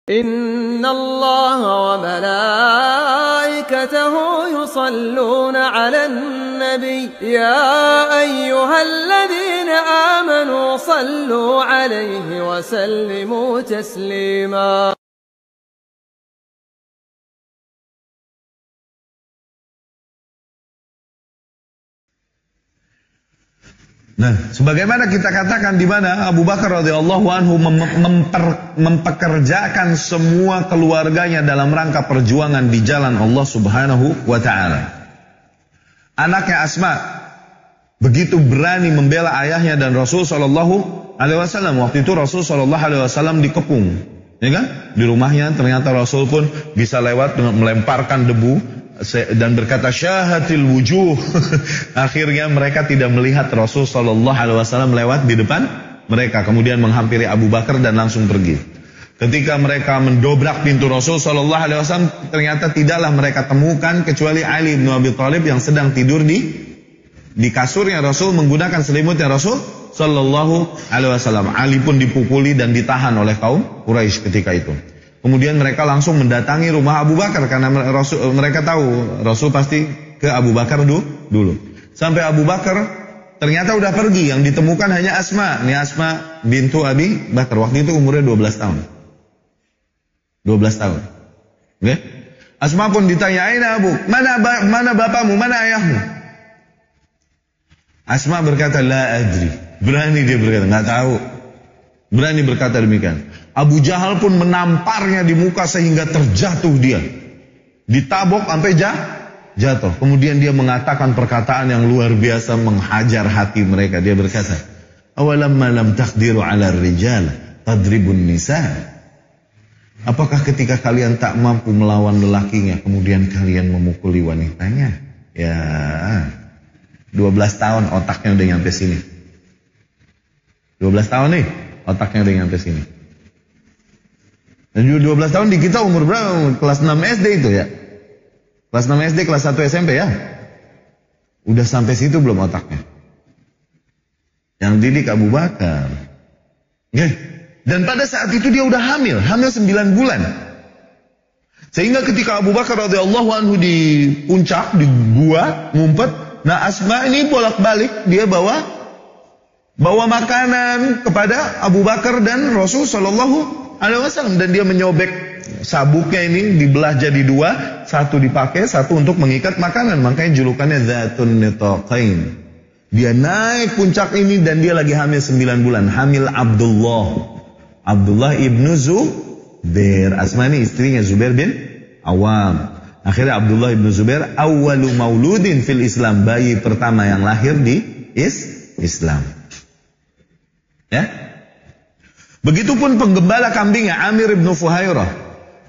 إن الله وملائكته يصلون على النبي يا أيها الذين آمنوا صلوا عليه وسلموا تسليما. Nah, sebagaimana kita katakan di mana Abu Bakar radhiyallahu anhu mempekerjakan semua keluarganya dalam rangka perjuangan di jalan Allah Subhanahu wa taala. Anaknya Asma begitu berani membela ayahnya dan Rasul sallallahu alaihi wasallam. Waktu itu Rasul sallallahu alaihi wasallam dikepung, ya kan? Di rumahnya ternyata Rasul pun bisa lewat melemparkan debu dan berkata syahatil wujuh. Akhirnya mereka tidak melihat Rasul sallallahu alaihi wasallam lewat di depan mereka, kemudian menghampiri Abu Bakar dan langsung pergi. Ketika mereka mendobrak pintu Rasul sallallahu alaihi wasallam, ternyata tidaklah mereka temukan kecuali Ali bin Abi Thalib yang sedang tidur di kasurnya Rasul menggunakan selimutnya Rasul sallallahu alaihi wasallam. Ali pun dipukuli dan ditahan oleh kaum Quraisy ketika itu. Kemudian mereka langsung mendatangi rumah Abu Bakar karena mereka tahu Rasul pasti ke Abu Bakar dulu. Sampai Abu Bakar ternyata udah pergi, yang ditemukan hanya Asma. Ini Asma bintu Abi Bakar. Waktu itu umurnya 12 tahun. 12 tahun. Okay? Asma pun ditanya, "Aina Abu? Mana bapakmu? Mana ayahmu?" Asma berkata, "La adri." Berani dia berkata, "Enggak tahu." Berani berkata demikian. Abu Jahal pun menamparnya di muka sehingga terjatuh dia. Ditabok sampai jatuh. Kemudian dia mengatakan perkataan yang luar biasa menghajar hati mereka. Dia berkata, "Awalamma lam taqdiru 'ala ar-rijal tadribun nisa." Apakah ketika kalian tak mampu melawan lelakinya kemudian kalian memukuli wanitanya? Ya, 12 tahun otaknya udah nyampe sini. 12 tahun nih otaknya udah nyampe sini. Dan 12 tahun di kita umur berapa? Kelas 6 SD itu ya. Kelas 6 SD, kelas 1 SMP ya. Udah sampai situ belum otaknya. Yang didik Abu Bakar. Okay. Dan pada saat itu dia udah hamil 9 bulan. Sehingga ketika Abu Bakar radhiyallahu anhu di puncak, di gua, ngumpet. Nah Asma ini bolak-balik, dia bawa makanan kepada Abu Bakar dan Rasul sallallahu alaihi wasallam, dan dia menyobek sabuknya ini dibelah jadi 2, satu dipakai, satu untuk mengikat makanan. Makanya julukannya Dzatun Nitaqain. Dia naik puncak ini dan dia lagi hamil 9 bulan, hamil Abdullah ibnu Zubair. Asma ini istrinya Zubair bin Awam. Akhirnya Abdullah ibnu Zubair awwalu mauludin fil Islam, bayi pertama yang lahir di Islam. Ya? Begitupun penggembala kambingnya Amir ibnu Fuhairah.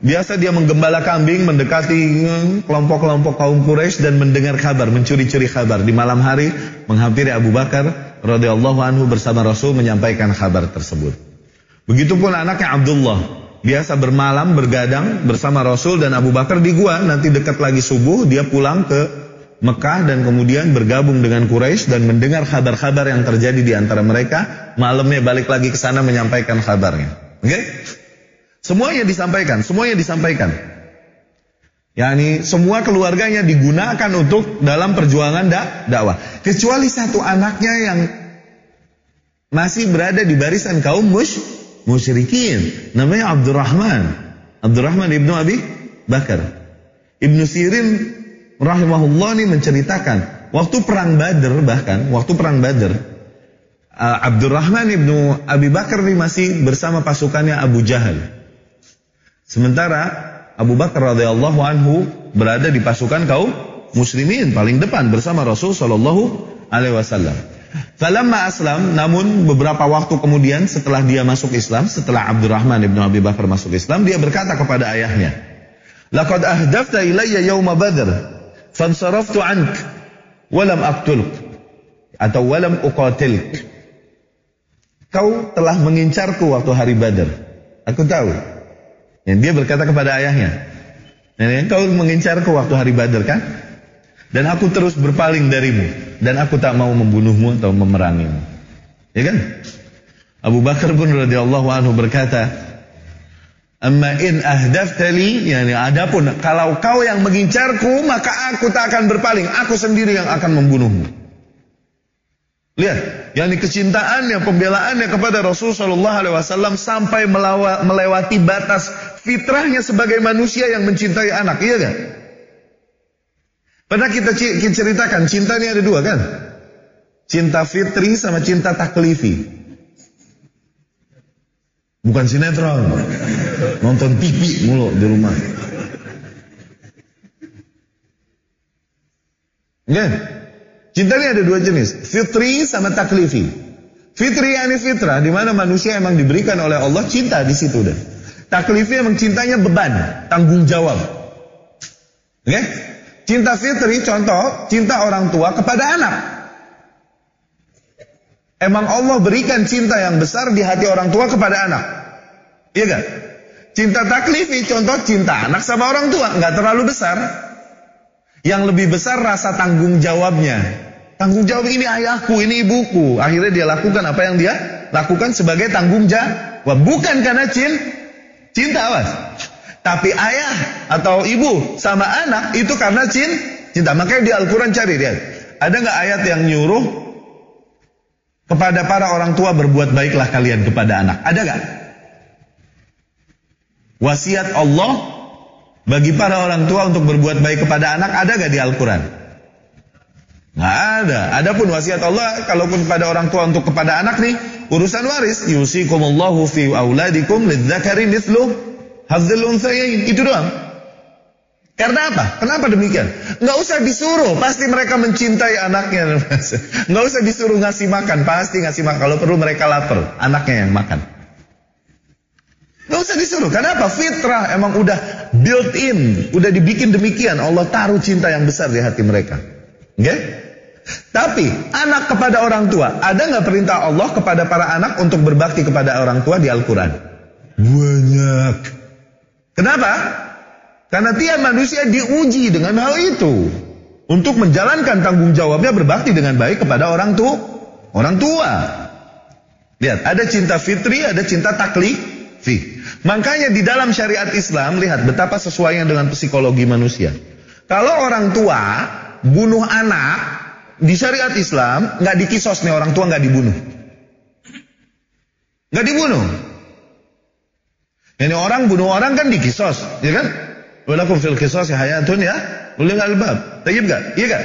Biasa dia menggembala kambing, mendekati kelompok-kelompok kaum Quraisy dan mendengar kabar, mencuri-curi kabar. Di malam hari menghampiri Abu Bakar radhiyallahu anhu bersama Rasul menyampaikan kabar tersebut. Begitupun anaknya Abdullah. Biasa bermalam bergadang bersama Rasul dan Abu Bakar di gua. Nanti dekat lagi subuh dia pulang ke Mekah dan kemudian bergabung dengan Quraisy dan mendengar kabar-kabar yang terjadi di antara mereka. Malamnya balik lagi ke sana menyampaikan kabarnya. Oke? Semuanya disampaikan. Yani semua keluarganya digunakan untuk dalam perjuangan dakwah. Kecuali satu anaknya yang masih berada di barisan kaum musyrikin. Namanya Abdurrahman ibnu Abi Bakar. Ibnu Sirin rahimahullah ini menceritakan waktu perang Badr, Abdurrahman ibnu Abi Bakar ini masih bersama pasukannya Abu Jahal. Sementara Abu Bakar radhiyallahu anhu berada di pasukan kaum muslimin paling depan bersama Rasul sallallahu alaihi wasallam. Falamma aslam, namun beberapa waktu kemudian setelah dia masuk Islam, setelah Abdurrahman ibnu Abi Bakar masuk Islam, dia berkata kepada ayahnya, "Laqad ahdafta ilayya yawma Badr, fansaraftu ank, walam aqtuluk, atau walam uqatiluk." Kau telah mengincarku waktu hari Badar. Aku tahu. Yang dia berkata kepada ayahnya, "Kau mengincarku waktu hari Badar kan? Dan aku terus berpaling darimu, dan aku tak mau membunuhmu atau memerangimu." Ya kan? Abu Bakar pun radhiyallahu anhu berkata, Amma in ahdaftali, yani adapun kalau kau yang mengincarku, maka aku tak akan berpaling, aku sendiri yang akan membunuhmu. Lihat, yani kecintaannya, pembelaannya kepada Rasulullah SAW sampai melewati batas fitrahnya sebagai manusia yang mencintai anak, iya kan? Pernah kita ceritakan, cinta ini ada dua kan? Cinta fitri sama cinta taklifi. Bukan sinetron, nonton TV mulu di rumah. Ya, cinta ini ada dua jenis, fitri sama taklifi. Fitri yani fitrah, di mana manusia emang diberikan oleh Allah cinta di situ deh. Taklifi emang cintanya beban, tanggung jawab. Oke? Cinta fitri, contoh, cinta orang tua kepada anak. Emang Allah berikan cinta yang besar di hati orang tua kepada anak. Iya gak? Cinta taklifi, contoh cinta anak sama orang tua, nggak terlalu besar. Yang lebih besar rasa tanggung jawabnya. Tanggung jawab, ini ayahku, ini ibuku. Akhirnya dia lakukan apa yang dia lakukan sebagai tanggung jawab. Bukan karena cinta, awas. Tapi ayah atau ibu sama anak itu karena cinta. Makanya di Al-Quran cari dia. Ada nggak ayat yang nyuruh kepada para orang tua berbuat baiklah kalian kepada anak? Ada gak? Wasiat Allah bagi para orang tua untuk berbuat baik kepada anak ada gak di Al-Quran? Gak ada. Adapun wasiat Allah kalaupun pada orang tua untuk kepada anak nih, urusan waris, yusikumullahu fi auladikum lidzakari mithlu hadzil unthayain. Itu doang. Karena apa? Kenapa demikian? Nggak usah disuruh, pasti mereka mencintai anaknya. Nggak usah disuruh ngasih makan, pasti ngasih makan. Kalau perlu mereka lapar, anaknya yang makan. Nggak usah disuruh. Kenapa? Fitrah emang udah built in, udah dibikin demikian. Allah taruh cinta yang besar di hati mereka. Oke? Tapi anak kepada orang tua, ada nggak perintah Allah kepada para anak untuk berbakti kepada orang tua di Al-Quran? Banyak. Kenapa? Karena tiap manusia diuji dengan hal itu. Untuk menjalankan tanggung jawabnya berbakti dengan baik kepada orang tua. Lihat, ada cinta fitri, ada cinta taklifi. Makanya di dalam syariat Islam, lihat betapa sesuainya dengan psikologi manusia. Kalau orang tua bunuh anak, di syariat Islam, nggak dikisos nih, orang tua nggak dibunuh. Nggak dibunuh. Ini orang bunuh orang kan dikisos, ya kan? Walakum fil qisas hayatun ya ulil albab. Tayyib gak? Iya gak?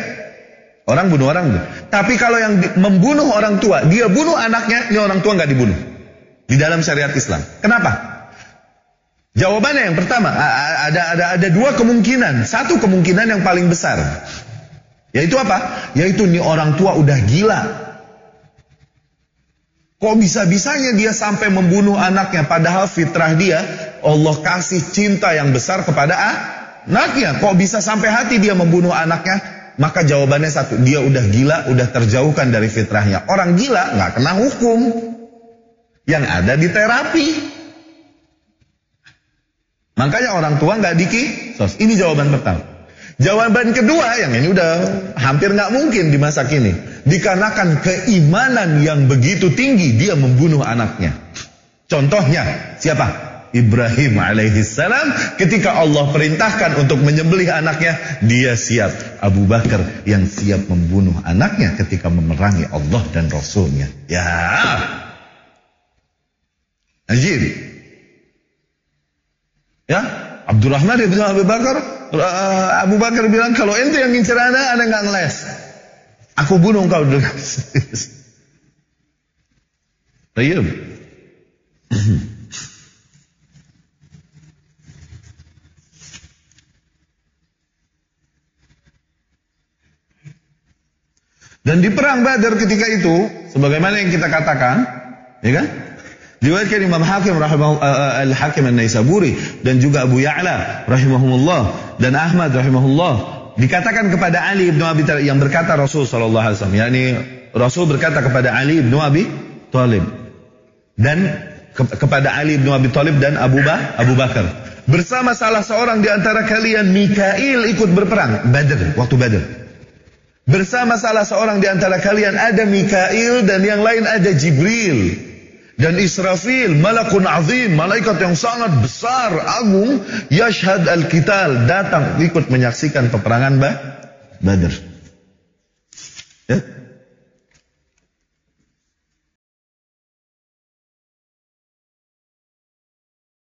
Orang bunuh orang. Tapi kalau yang membunuh orang tua, dia bunuh anaknya, ini orang tua nggak dibunuh. Di dalam syariat Islam. Kenapa? Jawabannya yang pertama, ada dua kemungkinan. Satu kemungkinan yang paling besar. Yaitu apa? Yaitu nih orang tua udah gila. Kok bisa-bisanya dia sampai membunuh anaknya, padahal fitrah dia Allah kasih cinta yang besar kepada anaknya. Kok bisa sampai hati dia membunuh anaknya? Maka jawabannya satu, dia udah gila, udah terjauhkan dari fitrahnya. Orang gila nggak kena hukum, yang ada di terapi. Makanya orang tua nggak dikisos. Ini jawaban pertama. Jawaban kedua, yang ini udah hampir nggak mungkin di masa kini. Dikarenakan keimanan yang begitu tinggi, dia membunuh anaknya. Contohnya, siapa? Ibrahim alaihissalam, ketika Allah perintahkan untuk menyembelih anaknya, dia siap. Abu Bakar yang siap membunuh anaknya ketika memerangi Allah dan Rasulnya. Ya, ajib. Ya, Abdurrahman ibn Abu Bakar bilang, kalau ente yang ngincer anak nggak ngeles. Aku bunuh engkau dulu. Tayyib. Dan di perang Badar ketika itu, sebagaimana yang kita katakan, ya kan? Diriwayatkan Imam Hakim Al-Hakim An-Naisaburi dan juga Abu Ya'la rahimahumullah dan Ahmad rahimahullah, dikatakan kepada Ali bin Abi Thalib, yang berkata Rasul sallallahu alaihi wasallam, yakni Rasul berkata kepada Ali bin Abi Thalib dan kepada Ali bin Abi Thalib dan Abu Bakar, bersama salah seorang di antara kalian Mikail ikut berperang Badar, waktu Badar. Bersama salah seorang di antara kalian ada Mikail dan yang lain ada Jibril. Dan Israfil, malakun azim, malaikat yang sangat besar, agung, yashhad al-qital, datang ikut menyaksikan peperangan Badr.